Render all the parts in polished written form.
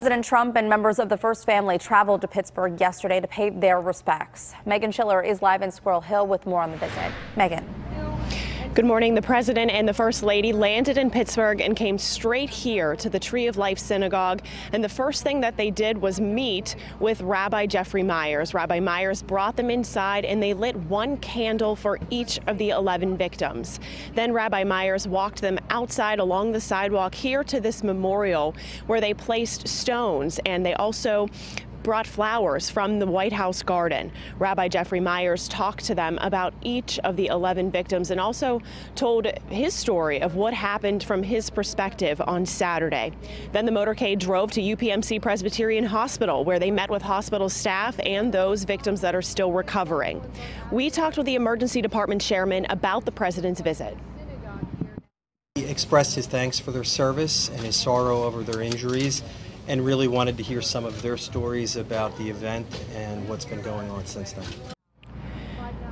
President Trump and members of the First Family traveled to Pittsburgh yesterday to pay their respects. Megan Schiller is live in Squirrel Hill with more on the visit. Megan. Good morning. The president and the first lady landed in Pittsburgh and came straight here to the Tree of Life Synagogue. And the first thing that they did was meet with Rabbi Jeffrey Myers. Rabbi Myers brought them inside and they lit one candle for each of the 11 victims. Then Rabbi Myers walked them outside along the sidewalk here to this memorial where they placed stones, and they also brought flowers from the White House garden. Rabbi Jeffrey Myers talked to them about each of the 11 victims and also told his story of what happened from his perspective on Saturday. Then the motorcade drove to UPMC Presbyterian Hospital, where they met with hospital staff and those victims that are still recovering. We talked with the emergency department chairman about the president's visit. He expressed his thanks for their service and his sorrow over their injuries, and really wanted to hear some of their stories about the event and what's been going on since then.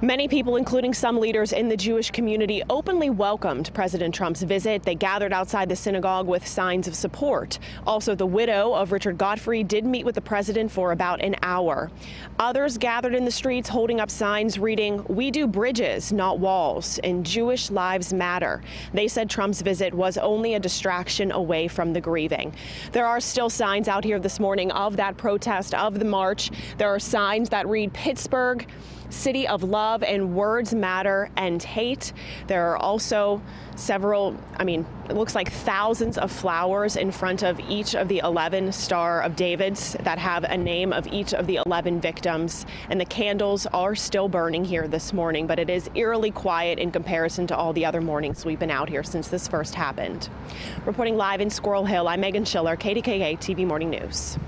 Many people, including some leaders in the Jewish community, openly welcomed President Trump's visit. They gathered outside the synagogue with signs of support. Also, the widow of Richard Godfrey did meet with the president for about an hour. Others gathered in the streets holding up signs reading, "We do bridges, not walls," and "Jewish lives matter." They said Trump's visit was only a distraction away from the grieving. There are still signs out here this morning of that protest, of the march. There are signs that read Pittsburgh, City of Love, and Words Matter, End Hate. There are also several, it looks like thousands of flowers in front of each of the 11 Star of Davids that have a name of each of the 11 victims. And the candles are still burning here this morning, but it is eerily quiet in comparison to all the other mornings we've been out here since this first happened. Reporting live in Squirrel Hill, I'm Megan Schiller, KDKA-TV Morning News.